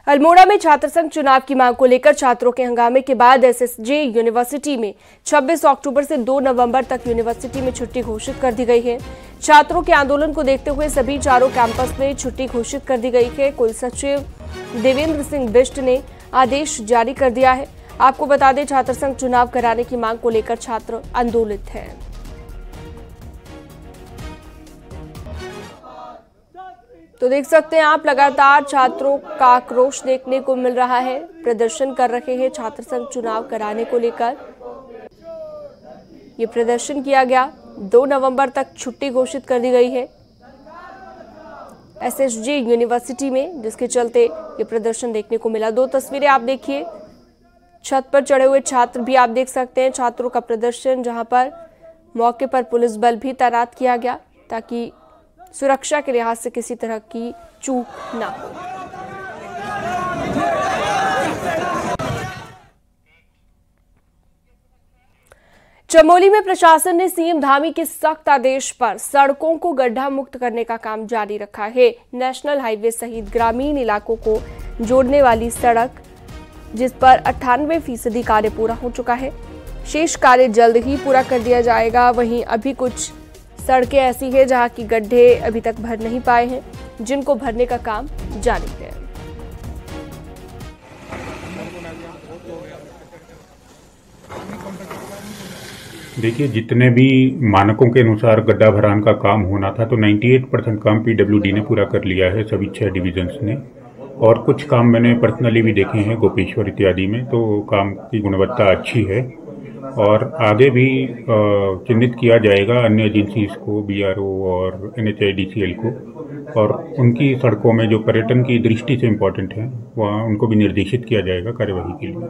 अल्मोड़ा में छात्र संघ चुनाव की मांग को लेकर छात्रों के हंगामे के बाद एसएसजे यूनिवर्सिटी में 26 अक्टूबर से 2 नवंबर तक यूनिवर्सिटी में छुट्टी घोषित कर दी गई है। छात्रों के आंदोलन को देखते हुए सभी चारों कैंपस में छुट्टी घोषित कर दी गई है। कुल सचिव देवेंद्र सिंह बिष्ट ने आदेश जारी कर दिया है। आपको बता दें, छात्र संघ चुनाव कराने की मांग को लेकर छात्र आंदोलित हैं। तो देख सकते हैं आप, लगातार छात्रों का आक्रोश देखने को मिल रहा है। प्रदर्शन कर रहे हैं छात्र संघ चुनाव कराने को लेकर। ये प्रदर्शन किया गया, 2 नवंबर तक छुट्टी घोषित कर दी गई है एसएसजे यूनिवर्सिटी में, जिसके चलते ये प्रदर्शन देखने को मिला। 2 तस्वीरें आप देखिए, छत पर चढ़े हुए छात्र भी आप देख सकते हैं। छात्रों का प्रदर्शन, जहां पर मौके पर पुलिस बल भी तैनात किया गया ताकि सुरक्षा के लिहाज से किसी तरह की चूक ना हो। चमोली में प्रशासन ने सीएम धामी के सख्त आदेश पर सड़कों को गड्ढा मुक्त करने का काम जारी रखा है। नेशनल हाईवे सहित ग्रामीण इलाकों को जोड़ने वाली सड़क, जिस पर 98% कार्य पूरा हो चुका है, शेष कार्य जल्द ही पूरा कर दिया जाएगा। वहीं अभी कुछ सड़कें ऐसी हैं जहां की गड्ढे अभी तक भर नहीं पाए हैं, जिनको भरने का काम जारी है। देखिए, जितने भी मानकों के अनुसार गड्ढा भरान का काम होना था, तो 98% काम पीडब्ल्यूडी ने पूरा कर लिया है, सभी 6 डिविजन्स ने। और कुछ काम मैंने पर्सनली भी देखे हैं गोपेश्वर इत्यादि में, तो काम की गुणवत्ता अच्छी है। और आगे भी चिन्हित किया जाएगा अन्य एजेंसीज को, बीआरओ और NHIDCL को, और उनकी सड़कों में जो पर्यटन की दृष्टि से इम्पोर्टेंट है, वहाँ उनको भी निर्देशित किया जाएगा कार्यवाही के लिए।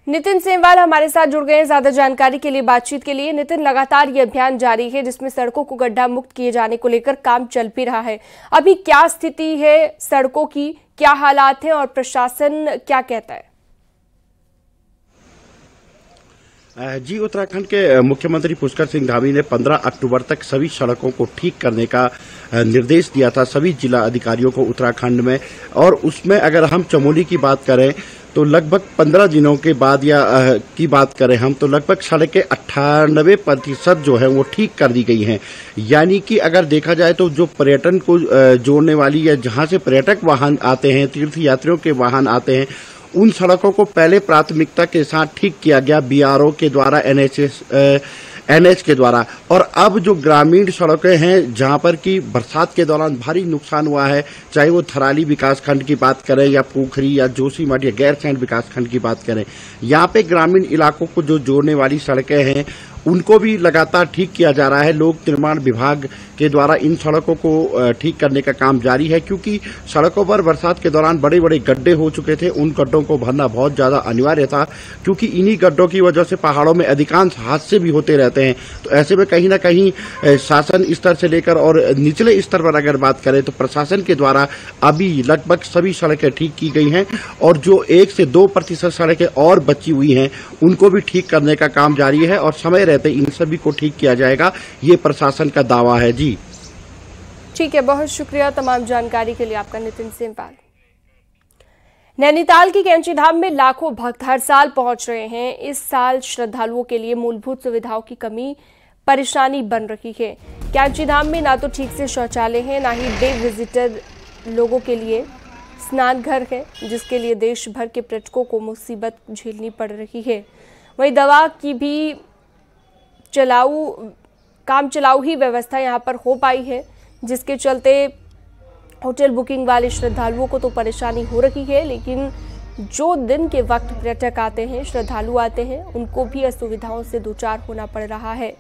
नितिन सेमवाल हमारे साथ जुड़ गए हैं ज्यादा जानकारी के लिए, बातचीत के लिए। नितिन, लगातार ये अभियान जारी है जिसमें सड़कों को गड्ढा मुक्त किए जाने को लेकर काम चल भी रहा है। अभी क्या स्थिति है सड़कों की, क्या हालात हैं और प्रशासन क्या कहता है? जी, उत्तराखंड के मुख्यमंत्री पुष्कर सिंह धामी ने 15 अक्टूबर तक सभी सड़कों को ठीक करने का निर्देश दिया था सभी जिला अधिकारियों को उत्तराखंड में। और उसमें अगर हम चमोली की बात करें तो लगभग 15 दिनों के बाद की बात करें हम, तो लगभग सड़कें 98% जो है वो ठीक कर दी गई हैं। यानी कि अगर देखा जाए तो जो पर्यटन को जोड़ने वाली या जहां से पर्यटक वाहन आते हैं, तीर्थ यात्रियों के वाहन आते हैं, उन सड़कों को पहले प्राथमिकता के साथ ठीक किया गया बीआरओ के द्वारा, NH के द्वारा। और अब जो ग्रामीण सड़कें हैं जहां पर कि बरसात के दौरान भारी नुकसान हुआ है, चाहे वो थराली विकासखंड की बात करें या पोखरी या जोशीमठ या गैरसैंण विकासखंड की बात करें, यहाँ पे ग्रामीण इलाकों को जो जोड़ने वाली सड़कें हैं उनको भी लगातार ठीक किया जा रहा है। लोक निर्माण विभाग के द्वारा इन सड़कों को ठीक करने का काम जारी है, क्योंकि सड़कों पर बरसात के दौरान बड़े बड़े गड्ढे हो चुके थे। उन गड्ढों को भरना बहुत ज्यादा अनिवार्य था, क्योंकि इन्हीं गड्ढों की वजह से पहाड़ों में अधिकांश हादसे भी होते रहते हैं। तो ऐसे में कहीं ना कहीं शासन स्तर से लेकर और निचले स्तर पर अगर बात करें तो प्रशासन के द्वारा अभी लगभग सभी सड़कें ठीक की गई हैं, और जो 1 से 2% सड़कें और बची हुई हैं उनको भी ठीक करने का काम जारी है, और समय रहते इन सभी को ठीक किया जाएगा, ये प्रशासन का दावा है। जी ठीक है, बहुत शुक्रिया तमाम जानकारी के लिए आपका, नितिन सेमवाल। नैनीताल की कैंची धाम में लाखों भक्त हर साल पहुंच रहे हैं। इस साल श्रद्धालुओं के लिए मूलभूत सुविधाओं की कमी परेशानी बन रही है। कैंची धाम में ना तो ठीक से शौचालय है, ना ही डे विजिटर लोगों के लिए स्नान घर है, जिसके लिए देश भर के पर्यटकों को मुसीबत झेलनी पड़ रही है। वहीं दवा की भी काम चलाऊ ही व्यवस्था यहां पर हो पाई है, जिसके चलते होटल बुकिंग वाले श्रद्धालुओं को तो परेशानी हो रही है, लेकिन जो दिन के वक्त पर्यटक आते हैं, श्रद्धालु आते हैं, उनको भी असुविधाओं से दो-चार होना पड़ रहा है।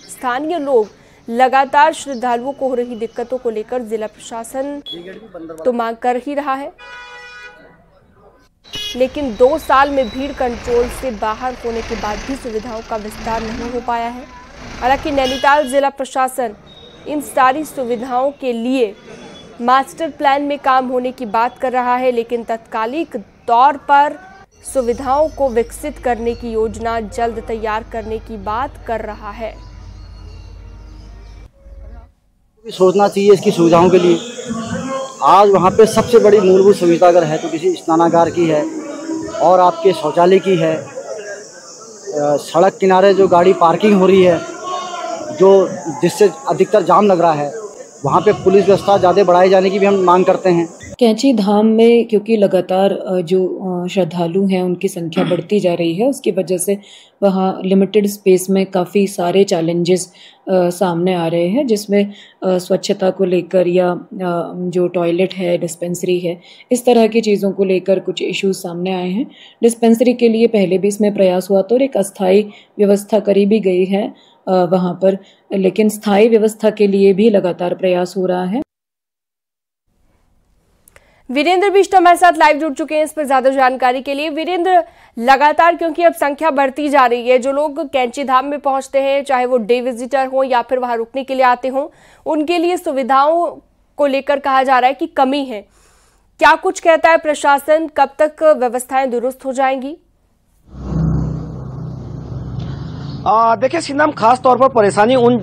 स्थानीय लोग लगातार श्रद्धालुओं को हो रही दिक्कतों को लेकर जिला प्रशासन तो मांग कर ही रहा है, लेकिन 2 साल में भीड़ कंट्रोल से बाहर होने के बाद भी सुविधाओं का विस्तार नहीं हो पाया है। हालांकि नैनीताल जिला प्रशासन इन सारी सुविधाओं के लिए मास्टर प्लान में काम होने की बात कर रहा है, लेकिन तत्कालिक तौर पर सुविधाओं को विकसित करने की योजना जल्द तैयार करने की बात कर रहा है। सोचना चाहिए इसकी सुविधाओं के लिए। आज वहाँ पे सबसे बड़ी मूलभूत सुविधा अगर है तो किसी स्नानागार की है और आपके शौचालय की है। सड़क किनारे जो गाड़ी पार्किंग हो रही है जो जिससे अधिकतर जाम लग रहा है, वहाँ पे पुलिस व्यवस्था ज़्यादा बढ़ाए जाने की भी हम मांग करते हैं। कैंची धाम में क्योंकि लगातार जो श्रद्धालु हैं उनकी संख्या बढ़ती जा रही है, उसकी वजह से वहाँ लिमिटेड स्पेस में काफ़ी सारे चैलेंजेस सामने आ रहे हैं, जिसमें स्वच्छता को लेकर या जो टॉयलेट है, डिस्पेंसरी है, इस तरह की चीज़ों को लेकर कुछ इश्यूज सामने आए हैं। डिस्पेंसरी के लिए पहले भी इसमें प्रयास हुआ था और एक अस्थायी व्यवस्था करी भी गई है वहाँ पर, लेकिन स्थायी व्यवस्था के लिए भी लगातार प्रयास हो रहा है। वीरेंद्र बिष्ट हमारे साथ लाइव जुड़ चुके हैं इस पर ज्यादा जानकारी के लिए। वीरेंद्र, लगातार क्योंकि अब संख्या बढ़ती जा रही है, जो लोग कैंची धाम में पहुंचते हैं, चाहे वो डे विजिटर हो या फिर वहां रुकने के लिए आते हों, उनके लिए सुविधाओं को लेकर कहा जा रहा है कि कमी है। क्या कुछ कहता है प्रशासन, कब तक व्यवस्थाएं दुरुस्त हो जाएंगी? देखिए सीनम, खास तौर पर परेशानी उन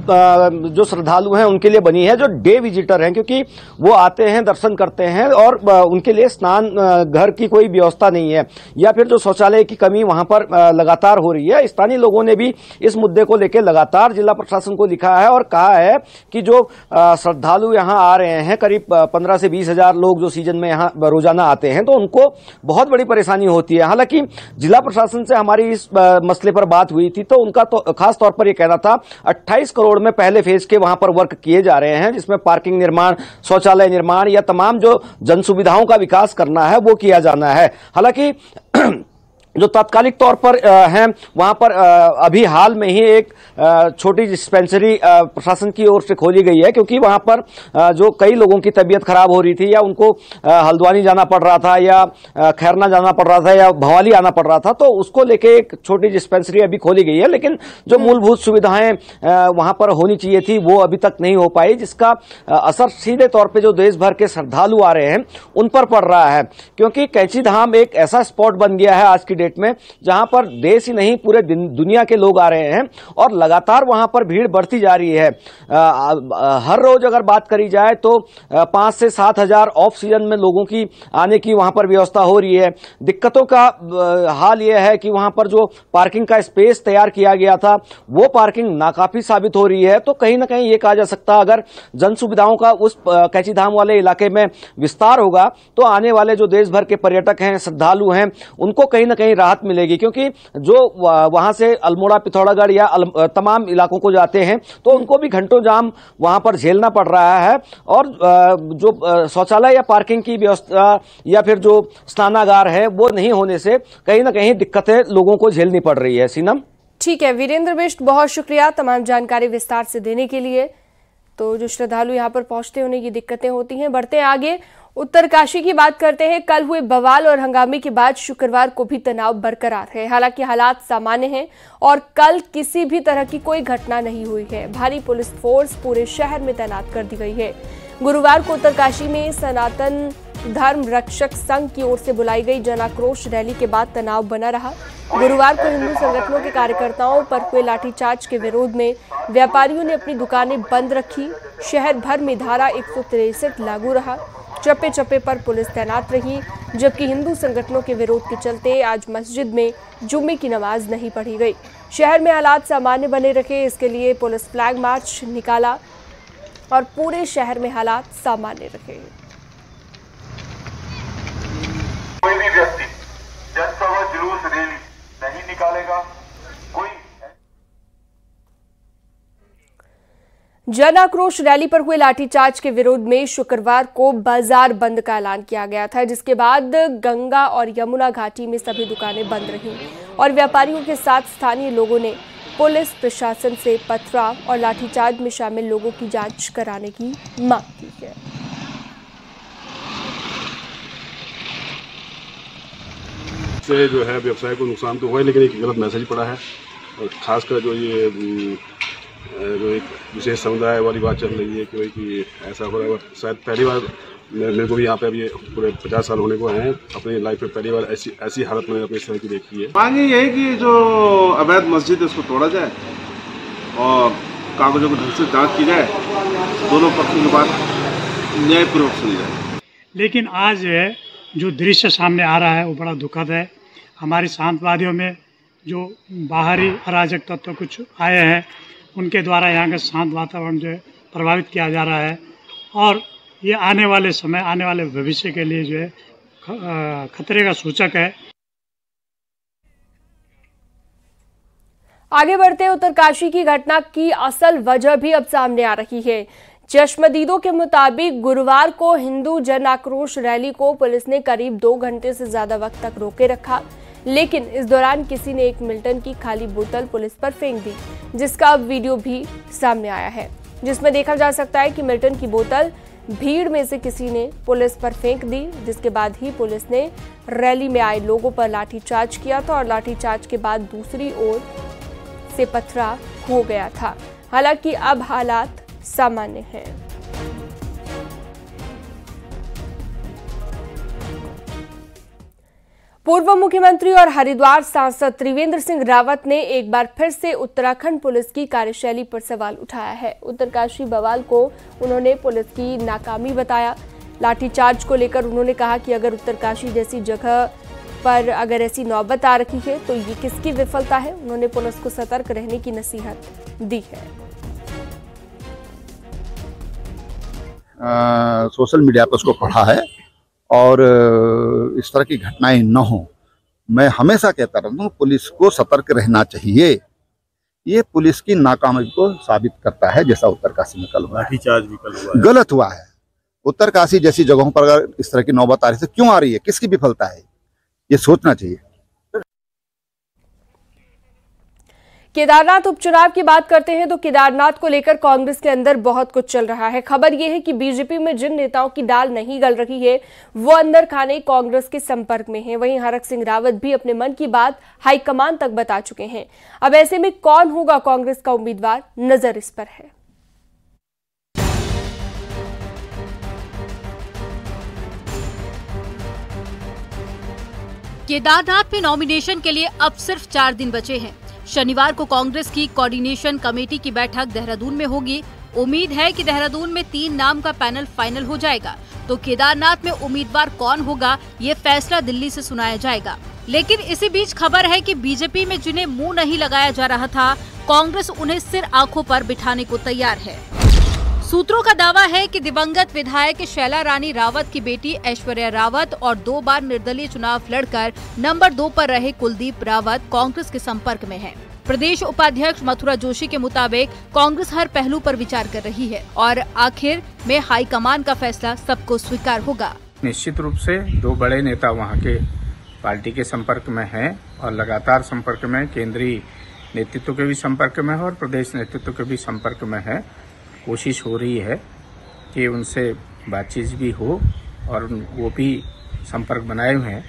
जो श्रद्धालु हैं उनके लिए बनी है जो डे विजिटर हैं, क्योंकि वो आते हैं, दर्शन करते हैं और उनके लिए स्नान घर की कोई व्यवस्था नहीं है या फिर जो शौचालय की कमी वहां पर लगातार हो रही है। स्थानीय लोगों ने भी इस मुद्दे को लेकर लगातार जिला प्रशासन को लिखा है और कहा है कि जो श्रद्धालु यहाँ आ रहे हैं, करीब 15 से 20 हजार लोग जो सीजन में यहाँ रोजाना आते हैं, तो उनको बहुत बड़ी परेशानी होती है। हालांकि जिला प्रशासन से हमारी इस मसले पर बात हुई थी तो उनका तो खास तौर पर यह कहना था 28 करोड़ में पहले फेज के वहां पर वर्क किए जा रहे हैं, जिसमें पार्किंग निर्माण, शौचालय निर्माण या तमाम जो जन सुविधाओं का विकास करना है वो किया जाना है। हालांकि जो तात्कालिक तौर पर हैं वहां पर अभी हाल में ही एक छोटी डिस्पेंसरी प्रशासन की ओर से खोली गई है, क्योंकि वहां पर जो कई लोगों की तबीयत खराब हो रही थी या उनको हल्द्वानी जाना पड़ रहा था या खैरना जाना पड़ रहा था या भवाली आना पड़ रहा था, तो उसको लेके एक छोटी डिस्पेंसरी अभी खोली गई है। लेकिन जो मूलभूत सुविधाएं वहां पर होनी चाहिए थी वो अभी तक नहीं हो पाई, जिसका असर सीधे तौर पर जो देश भर के श्रद्धालु आ रहे हैं उन पर पड़ रहा है। क्योंकि कैंची धाम एक ऐसा स्पॉट बन गया है आज की में जहां पर देश ही नहीं पूरे दुनिया के लोग आ रहे हैं और लगातार वहां पर भीड़ बढ़ती जा रही है। हर रोज अगर बात करी जाए तो 5 से 7 हजार ऑफ सीजन में लोगों की आने की वहां पर व्यवस्था हो रही है। दिक्कतों का हाल यह है कि वहां पर जो पार्किंग का स्पेस तैयार किया गया था वो पार्किंग नाकाफी साबित हो रही है। तो कहीं ना कहीं ये कहा जा सकता है अगर जन सुविधाओं का उस कैंची धाम वाले इलाके में विस्तार होगा तो आने वाले जो देश भर के पर्यटक हैं, श्रद्धालु हैं, उनको कहीं ना कहीं राहत मिलेगी। क्योंकि जो वहां से अल्मोड़ा, पिथौरागढ़ या तमाम इलाकों को जाते हैं तो उनको भी घंटों जाम वहां पर झेलना पड़ रहा है और जो शौचालय या पार्किंग की व्यवस्था या फिर जो स्नानागार है वो नहीं होने से कहीं ना कहीं दिक्कतें लोगों को झेलनी पड़ रही है। सीनम, ठीक है वीरेंद्र बिष्ट, बहुत शुक्रिया तमाम जानकारी विस्तार से देने के लिए। तो जो श्रद्धालु यहाँ पर पहुंचते हैं उन्हें ये दिक्कतें होती हैं। बढ़ते हैं आगे, उत्तरकाशी की बात करते हैं। कल हुए बवाल और हंगामे के बाद शुक्रवार को भी तनाव बरकरार है। हालांकि हालात सामान्य हैं और कल किसी भी तरह की कोई घटना नहीं हुई है। भारी पुलिस फोर्स पूरे शहर में तैनात कर दी गई है। गुरुवार को उत्तरकाशी में सनातन धर्म रक्षक संघ की ओर से बुलाई गई जन आक्रोश रैली के बाद तनाव बना रहा। गुरुवार को हिंदू संगठनों के कार्यकर्ताओं पर हुए लाठीचार्ज के विरोध में व्यापारियों ने अपनी दुकानें बंद रखी। शहर भर में धारा 163 लागू रहा। चप्पे चप्पे पर पुलिस तैनात रही, जबकि हिंदू संगठनों के विरोध के चलते आज मस्जिद में जुम्मे की नमाज नहीं पढ़ी गई। शहर में हालात सामान्य बने रखे, इसके लिए पुलिस फ्लैग मार्च निकाला और पूरे शहर में हालात सामान्य रहे। कोई भी व्यक्ति जनसभा, जुलूस, रैली नहीं निकालेगा। कोई जन आक्रोश रैली पर हुए लाठीचार्ज के विरोध में शुक्रवार को बाजार बंद का ऐलान किया गया था, जिसके बाद गंगा और यमुना घाटी में सभी दुकानें बंद रहीं और व्यापारियों के साथ स्थानीय लोगों ने पुलिस प्रशासन से पथराव और लाठीचार्ज में शामिल लोगों की जांच कराने की मांग की है। से जो है व्यवसाय को नुकसान तो हुआ है, लेकिन एक गलत मैसेज पड़ा है और खासकर जो ये जो एक विशेष समुदाय वाली बात चल रही है कि ऐसा हो रहा है। शायद पहली बार मेरे को भी यहाँ पे अभी पूरे 50 साल होने को हैं, अपनी लाइफ में पहली बार ऐसी हालत मैंने अपने इस तरह की देखी है। मांग यही कि जो अवैध मस्जिद है उसको तोड़ा जाए और कागजों को ढंग से जांच की जाए, दोनों पक्षों की बात न्यायपूर्वक सुनी जाए। लेकिन आज जो है जो दृश्य सामने आ रहा है वो बड़ा दुखद है। हमारी शांतवादियों में जो बाहरी अराजक तत्व कुछ आए हैं उनके द्वारा यहाँ का शांत वातावरण जो है प्रभावित किया जा रहा है और ये आने वाले समय, आने वाले भविष्य के लिए जो है खतरे का सूचक है। आगे बढ़ते उत्तरकाशी की घटना की असल वजह भी अब सामने आ रही है। चश्मदीदों के मुताबिक गुरुवार को हिंदू जन आक्रोश रैली को पुलिस ने करीब 2 घंटे से ज्यादा वक्त तक रोके रखा, लेकिन इस दौरान किसी ने एक मिल्टन की खाली बोतल पुलिस पर फेंक दी, जिसका अब वीडियो भी सामने आया है, जिसमें देखा जा सकता है कि मिल्टन की बोतल भीड़ में से किसी ने पुलिस पर फेंक दी, जिसके बाद ही पुलिस ने रैली में आए लोगों पर लाठीचार्ज किया था और लाठीचार्ज के बाद दूसरी ओर से पथराव हो गया था। हालांकि अब हालात सामान्य हैं। पूर्व मुख्यमंत्री और हरिद्वार सांसद त्रिवेंद्र सिंह रावत ने एक बार फिर से उत्तराखंड पुलिस की कार्यशैली पर सवाल उठाया है। उत्तरकाशी बवाल को उन्होंने पुलिस की नाकामी बताया। लाठीचार्ज को लेकर उन्होंने कहा कि अगर उत्तरकाशी जैसी जगह पर अगर ऐसी नौबत आ रही है तो ये किसकी विफलता है। उन्होंने पुलिस को सतर्क रहने की नसीहत दी है। सोशल मीडिया पर उसको पढ़ा है और इस तरह की घटनाएं न हो। मैं हमेशा कहता रहता हूँ पुलिस को सतर्क रहना चाहिए। ये पुलिस की नाकामी को साबित करता है, जैसा उत्तरकाशी में कल हुआ, लाठीचार्ज भी कल हुआ, गलत हुआ है। उत्तरकाशी जैसी जगहों पर अगर इस तरह की नौबत आ रही है तो क्यों आ रही है, किसकी विफलता है, ये सोचना चाहिए। केदारनाथ उपचुनाव की बात करते हैं तो केदारनाथ को लेकर कांग्रेस के अंदर बहुत कुछ चल रहा है। खबर यह है कि बीजेपी में जिन नेताओं की दाल नहीं गल रही है वो अंदर खाने कांग्रेस के संपर्क में हैं। वहीं हरक सिंह रावत भी अपने मन की बात हाईकमान तक बता चुके हैं। अब ऐसे में कौन होगा कांग्रेस का उम्मीदवार, नजर इस पर है। केदारनाथ में नॉमिनेशन के लिए अब सिर्फ 4 दिन बचे हैं। शनिवार को कांग्रेस की कोऑर्डिनेशन कमेटी की बैठक देहरादून में होगी। उम्मीद है कि देहरादून में 3 नाम का पैनल फाइनल हो जाएगा, तो केदारनाथ में उम्मीदवार कौन होगा ये फैसला दिल्ली से सुनाया जाएगा। लेकिन इसी बीच खबर है कि बीजेपी में जिन्हें मुंह नहीं लगाया जा रहा था, कांग्रेस उन्हें सिर आंखों पर बिठाने को तैयार है। सूत्रों का दावा है कि दिवंगत विधायक शैला रानी रावत की बेटी ऐश्वर्या रावत और 2 बार निर्दलीय चुनाव लड़कर नंबर 2 पर रहे कुलदीप रावत कांग्रेस के संपर्क में हैं। प्रदेश उपाध्यक्ष मथुरा जोशी के मुताबिक कांग्रेस हर पहलू पर विचार कर रही है और आखिर में हाईकमान का फैसला सबको स्वीकार होगा। निश्चित रूप से 2 बड़े नेता वहां के पार्टी के संपर्क में हैं और लगातार संपर्क में, केंद्रीय नेतृत्व के भी संपर्क में है और प्रदेश नेतृत्व के भी संपर्क में है। कोशिश हो रही है कि उनसे बातचीत भी हो और वो भी संपर्क बनाए हुए हैं।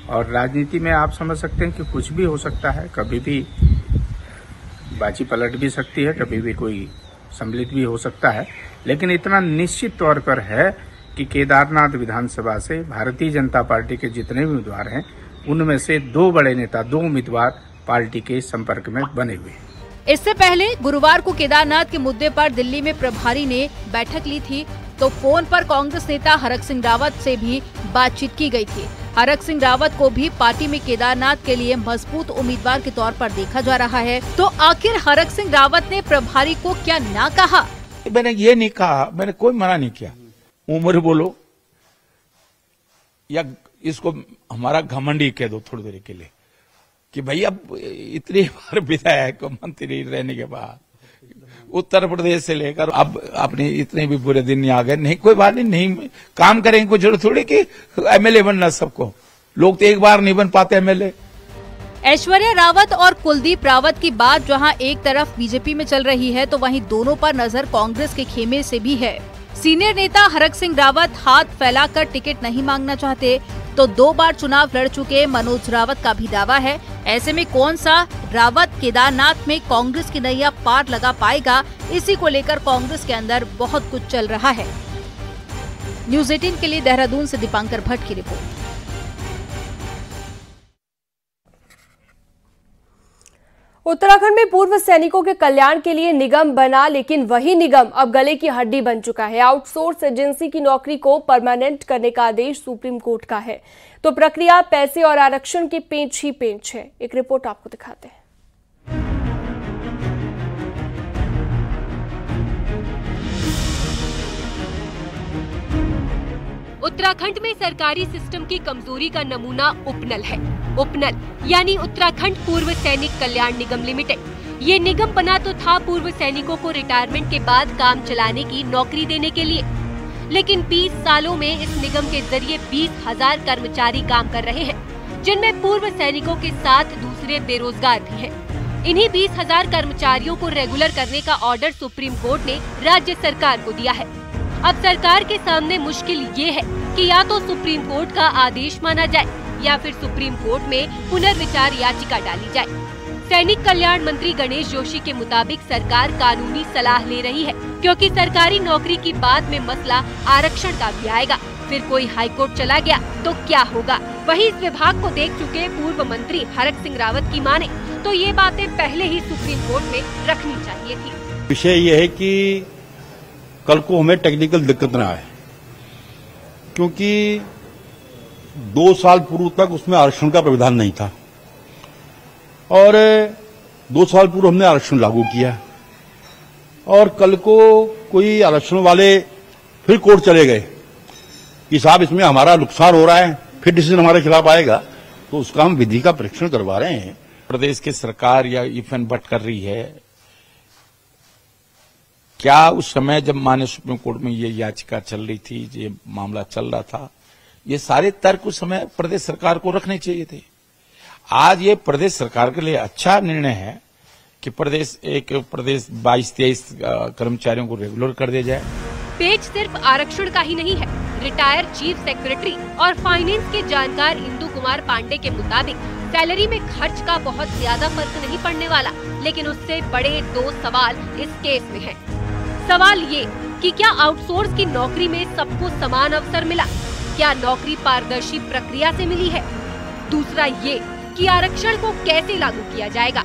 और राजनीति में आप समझ सकते हैं कि कुछ भी हो सकता है, कभी भी बाजी पलट भी सकती है, कभी भी कोई सम्मिलित भी हो सकता है। लेकिन इतना निश्चित तौर पर है कि केदारनाथ विधानसभा से भारतीय जनता पार्टी के जितने भी उम्मीदवार हैं उनमें से 2 बड़े नेता, 2 उम्मीदवार पार्टी के संपर्क में बने हुए हैं। इससे पहले गुरुवार को केदारनाथ के मुद्दे पर दिल्ली में प्रभारी ने बैठक ली थी, तो फोन पर कांग्रेस नेता हरक सिंह रावत से भी बातचीत की गई थी। हरक सिंह रावत को भी पार्टी में केदारनाथ के लिए मजबूत उम्मीदवार के तौर पर देखा जा रहा है। तो आखिर हरक सिंह रावत ने प्रभारी को क्या ना कहा? मैंने ये नहीं कहा, मैंने कोई मना नहीं किया। उम्र बोलो या इसको हमारा घमंडी कह दो थोड़ी देर के लिए कि भाई अब इतनी बार विधायक मंत्री रहने के बाद उत्तर प्रदेश से लेकर अब अपने इतने भी बुरे दिन आ गए, नहीं कोई बात नहीं काम करेंगे, कोई जरूरत थोड़ी कि एमएलए बनना सबको, लोग तो एक बार नहीं बन पाते एमएलए। ऐश्वर्या रावत और कुलदीप रावत की बात जहां एक तरफ बीजेपी में चल रही है तो वहीं दोनों पर नजर कांग्रेस के खेमे से भी है। सीनियर नेता हरक सिंह रावत हाथ फैलाकर टिकट नहीं मांगना चाहते, तो 2 बार चुनाव लड़ चुके मनोज रावत का भी दावा है। ऐसे में कौन सा रावत केदारनाथ में कांग्रेस की नैया पार लगा पाएगा, इसी को लेकर कांग्रेस के अंदर बहुत कुछ चल रहा है। न्यूज़ 18 के लिए देहरादून से दीपांकर भट्ट की रिपोर्ट। उत्तराखंड में पूर्व सैनिकों के कल्याण के लिए निगम बना, लेकिन वही निगम अब गले की हड्डी बन चुका है। आउटसोर्स एजेंसी की नौकरी को परमानेंट करने का आदेश सुप्रीम कोर्ट का है, तो प्रक्रिया, पैसे और आरक्षण के पेंच ही पेंच है। एक रिपोर्ट आपको दिखाते हैं। उत्तराखंड में सरकारी सिस्टम की कमजोरी का नमूना उपनल है। उपनल यानी उत्तराखंड पूर्व सैनिक कल्याण निगम लिमिटेड। ये निगम बना तो था पूर्व सैनिकों को रिटायरमेंट के बाद काम चलाने की नौकरी देने के लिए, लेकिन 20 सालों में इस निगम के जरिए 20,000 कर्मचारी काम कर रहे हैं, जिनमें पूर्व सैनिकों के साथ दूसरे बेरोजगार भी हैं। इन्हीं 20,000 कर्मचारियों को रेगुलर करने का ऑर्डर सुप्रीम कोर्ट ने राज्य सरकार को दिया है। अब सरकार के सामने मुश्किल ये है कि या तो सुप्रीम कोर्ट का आदेश माना जाए या फिर सुप्रीम कोर्ट में पुनर्विचार याचिका डाली जाए। सैनिक कल्याण मंत्री गणेश जोशी के मुताबिक सरकार कानूनी सलाह ले रही है, क्योंकि सरकारी नौकरी की बाद में मसला आरक्षण का भी आएगा। फिर कोई हाईकोर्ट चला गया तो क्या होगा? वहीं इस विभाग को देख चुके पूर्व मंत्री हरक सिंह रावत की माने तो ये बातें पहले ही सुप्रीम कोर्ट में रखनी चाहिए थी। विषय ये है कि कल को हमें टेक्निकल दिक्कत ना आए, क्योंकि 2 साल पूर्व तक उसमें आरक्षण का प्रावधान नहीं था और 2 साल पूर्व हमने आरक्षण लागू किया और कल को कोई आरक्षण वाले फिर कोर्ट चले गए कि साहब इसमें हमारा नुकसान हो रहा है, फिर डिसीजन हमारे खिलाफ आएगा, तो उसका हम विधि का परीक्षण करवा रहे हैं। प्रदेश की सरकार या इफ एंड बट कर रही है, क्या उस समय जब माननीय सुप्रीम कोर्ट में ये याचिका चल रही थी, ये मामला चल रहा था, ये सारे तर्क उस समय प्रदेश सरकार को रखने चाहिए थे। आज ये प्रदेश सरकार के लिए अच्छा निर्णय है कि प्रदेश 22-23 कर्मचारियों को रेगुलर कर दिया जाए। पेज सिर्फ आरक्षण का ही नहीं है। रिटायर्ड चीफ सेक्रेटरी और फाइनेंस के जानकार इंदु कुमार पांडे के मुताबिक सैलरी में खर्च का बहुत ज्यादा फर्क नहीं पड़ने वाला, लेकिन उससे बड़े 2 सवाल इस केस में हैं। सवाल ये कि क्या आउटसोर्स की नौकरी में सबको समान अवसर मिला? क्या नौकरी पारदर्शी प्रक्रिया से मिली है? दूसरा ये कि आरक्षण को कैसे लागू किया जाएगा?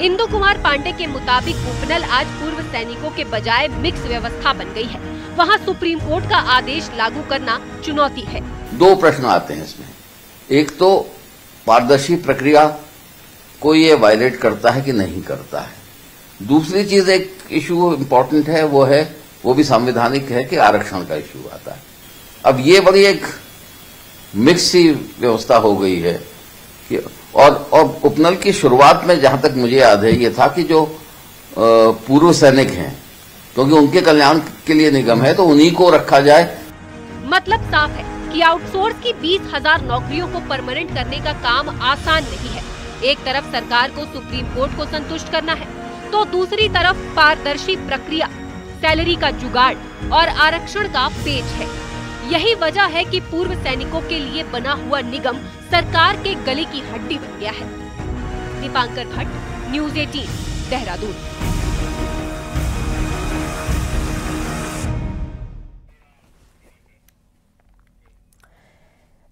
इंदु कुमार पांडे के मुताबिक उपनल आज पूर्व सैनिकों के बजाय मिक्स व्यवस्था बन गई है। वहाँ सुप्रीम कोर्ट का आदेश लागू करना चुनौती है। 2 प्रश्न आते हैं इसमें। एक तो पारदर्शी प्रक्रिया को ये वायलेट करता है कि नहीं करता है। दूसरी चीज, एक इशू इम्पोर्टेंट है, वो भी संवैधानिक है कि आरक्षण का इशू आता है। अब ये बड़ी एक मिक्स सी व्यवस्था हो गई है कि और उपनल की शुरुआत में जहां तक मुझे याद है ये था कि जो पूर्व सैनिक हैं, क्योंकि उनके कल्याण के लिए निगम है, तो उन्हीं को रखा जाए। मतलब साफ है कि आउटसोर्स की 20,000 नौकरियों को परमानेंट करने का काम आसान नहीं है। एक तरफ सरकार को सुप्रीम कोर्ट को संतुष्ट करना है, तो दूसरी तरफ पारदर्शी प्रक्रिया, सैलरी का जुगाड़ और आरक्षण का पेच है। यही वजह है कि पूर्व सैनिकों के लिए बना हुआ निगम सरकार के गले की हड्डी बन गया है। दीपांकर भट्ट, न्यूज़ 18, देहरादून।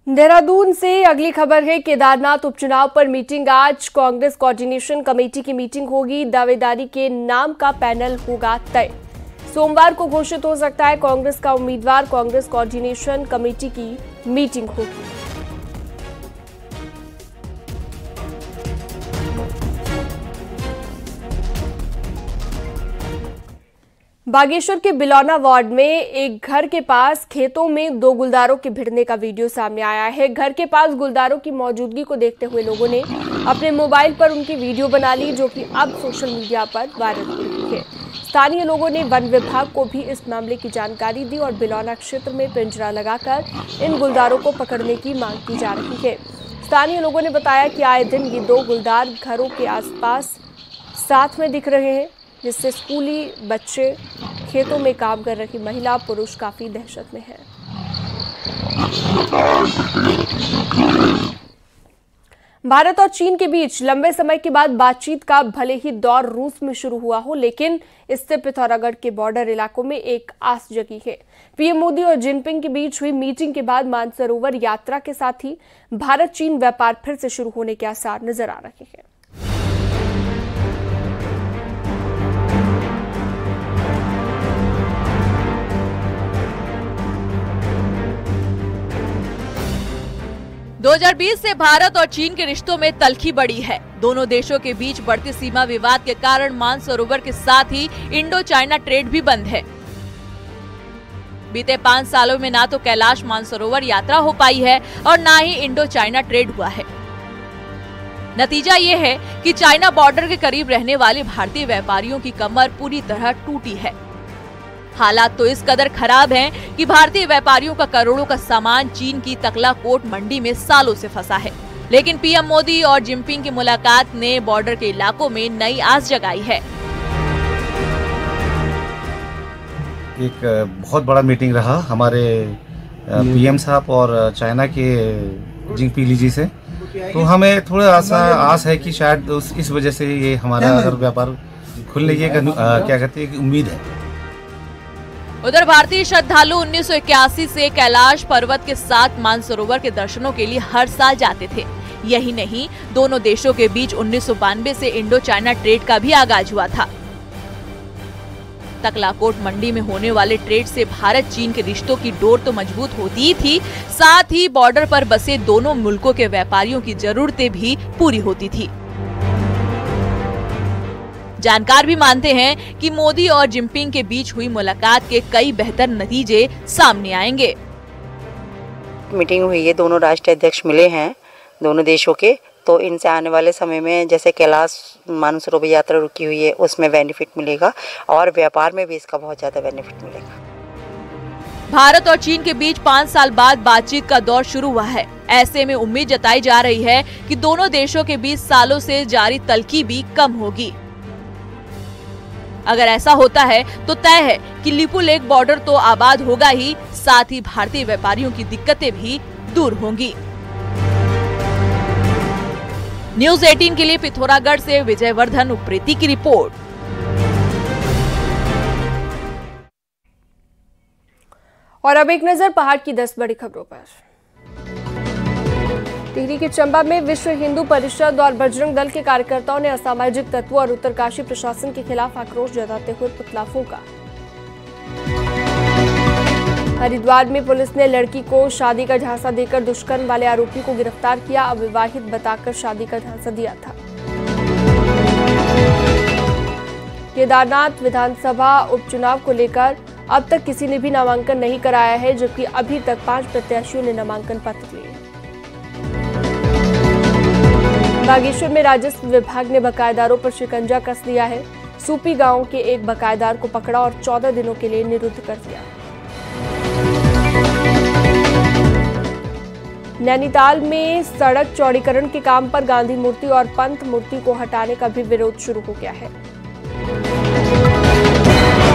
देहरादून से अगली खबर है। केदारनाथ उपचुनाव पर मीटिंग आज। कांग्रेस कोऑर्डिनेशन कमेटी की मीटिंग होगी। दावेदारी के नाम का पैनल होगा तय। सोमवार को घोषित हो सकता है कांग्रेस का उम्मीदवार। कांग्रेस कोऑर्डिनेशन कमेटी की मीटिंग होगी। बागेश्वर के बिलौना वार्ड में एक घर के पास खेतों में 2 गुलदारों के भिड़ने का वीडियो सामने आया है। घर के पास गुलदारों की मौजूदगी को देखते हुए लोगों ने अपने मोबाइल पर उनकी वीडियो बना ली, जो कि अब सोशल मीडिया पर वायरल हो रही है। स्थानीय लोगों ने वन विभाग को भी इस मामले की जानकारी दी और बिलौना क्षेत्र में पिंजरा लगाकर इन गुलदारों को पकड़ने की मांग की जा रही है। स्थानीय लोगों ने बताया कि आए दिन ये 2 गुलदार घरों के आसपास साथ में दिख रहे हैं, जिससे स्कूली बच्चे, खेतों में काम कर रही महिला, पुरुष काफी दहशत में हैं। भारत और चीन के बीच लंबे समय के बाद बातचीत का भले ही दौर रूस में शुरू हुआ हो, लेकिन इससे पिथौरागढ़ के बॉर्डर इलाकों में एक आस जगी है। पीएम मोदी और जिनपिंग के बीच हुई मीटिंग के बाद मानसरोवर यात्रा के साथ ही भारत चीन व्यापार फिर से शुरू होने के आसार नजर आ रहे हैं। 2020 से भारत और चीन के रिश्तों में तल्खी बढ़ी है। दोनों देशों के बीच बढ़ते सीमा विवाद के कारण मानसरोवर के साथ ही इंडो चाइना ट्रेड भी बंद है। बीते 5 सालों में ना तो कैलाश मानसरोवर यात्रा हो पाई है और ना ही इंडो चाइना ट्रेड हुआ है। नतीजा ये है कि चाइना बॉर्डर के करीब रहने वाले भारतीय व्यापारियों की कमर पूरी तरह टूटी है। हालात तो इस कदर खराब हैं कि भारतीय व्यापारियों का करोड़ों का सामान चीन की तकलाकोट मंडी में सालों से फंसा है। लेकिन पीएम मोदी और जिनपिंग की मुलाकात ने बॉर्डर के इलाकों में नई आस जगाई है। एक बहुत बड़ा मीटिंग रहा हमारे पीएम साहब और चाइना के जिनपिंग जी से, तो हमें थोड़ा आस है कि शायद इस वजह से ये हमारा अगर व्यापार खुलने की क्या कहते हैं उम्मीद है। उधर भारतीय श्रद्धालु 1981 से कैलाश पर्वत के साथ मानसरोवर के दर्शनों के लिए हर साल जाते थे। यही नहीं, दोनों देशों के बीच 1992 से इंडो चाइना ट्रेड का भी आगाज हुआ था। तकलाकोट मंडी में होने वाले ट्रेड से भारत चीन के रिश्तों की डोर तो मजबूत होती ही थी, साथ ही बॉर्डर पर बसे दोनों मुल्कों के व्यापारियों की जरूरतें भी पूरी होती थी। जानकार भी मानते हैं कि मोदी और जिनपिंग के बीच हुई मुलाकात के कई बेहतर नतीजे सामने आएंगे। मीटिंग हुई है, दोनों राष्ट्रीय अध्यक्ष मिले हैं दोनों देशों के, तो इनसे आने वाले समय में जैसे कैलाश मानसरोवर यात्रा रुकी हुई है उसमें बेनिफिट मिलेगा और व्यापार में भी इसका बहुत ज्यादा बेनिफिट मिलेगा। भारत और चीन के बीच 5 साल बाद बातचीत का दौर शुरू हुआ है। ऐसे में उम्मीद जताई जा रही है कि दोनों देशों के बीच सालों से जारी तल्खी भी कम होगी। अगर ऐसा होता है तो तय है कि लिपू लेक बॉर्डर तो आबाद होगा ही, साथ ही भारतीय व्यापारियों की दिक्कतें भी दूर होंगी। न्यूज़ 18 के लिए पिथौरागढ़ से विजयवर्धन उप्रेती की रिपोर्ट। और अब एक नजर पहाड़ की 10 बड़ी खबरों पर। टिहरी के चंबा में विश्व हिंदू परिषद और बजरंग दल के कार्यकर्ताओं ने असामाजिक तत्वों और उत्तरकाशी प्रशासन के खिलाफ आक्रोश जताते हुए पुतला फूंका। हरिद्वार में पुलिस ने लड़की को शादी का झांसा देकर दुष्कर्म वाले आरोपी को गिरफ्तार किया। अविवाहित बताकर शादी का झांसा दिया था। केदारनाथ विधानसभा उपचुनाव को लेकर अब तक किसी ने भी नामांकन नहीं कराया है, जबकि अभी तक 5 प्रत्याशियों ने नामांकन पत्र लिए। बागेश्वर में राजस्व विभाग ने बकायेदारों पर शिकंजा कस दिया है। सूपी गांव के एक बकायेदार को पकड़ा और 14 दिनों के लिए निरुद्ध कर दिया। नैनीताल में सड़क चौड़ीकरण के काम पर गांधी मूर्ति और पंत मूर्ति को हटाने का भी विरोध शुरू हो गया है।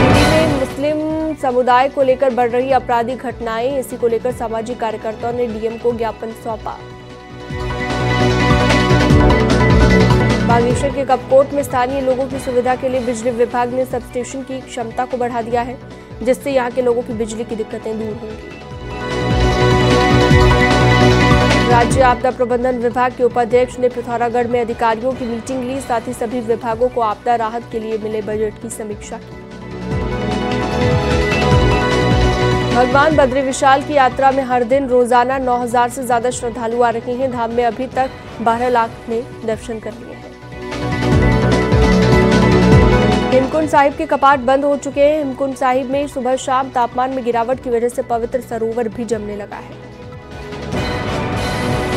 दिल्ली में मुस्लिम समुदाय को लेकर बढ़ रही आपराधिक घटनाएं, इसी को लेकर सामाजिक कार्यकर्ताओं ने डीएम को ज्ञापन सौंपा। बागेश्वर के कपकोट में स्थानीय लोगों की सुविधा के लिए बिजली विभाग ने सबस्टेशन की क्षमता को बढ़ा दिया है, जिससे यहां के लोगों की बिजली की दिक्कतें दूर होंगी। राज्य आपदा प्रबंधन विभाग के उपाध्यक्ष ने पिथौरागढ़ में अधिकारियों की मीटिंग ली, साथ ही सभी विभागों को आपदा राहत के लिए मिले बजट की समीक्षा की। भगवान बद्री विशाल की यात्रा में हर दिन रोजाना 9000 से ज्यादा श्रद्धालु आ रहे हैं। धाम में अभी तक 12 लाख ने दर्शन कर लिए हैं। हेमकुंड साहिब के कपाट बंद हो चुके हैं। हेमकुंड साहिब में सुबह शाम तापमान में गिरावट की वजह से पवित्र सरोवर भी जमने लगा है।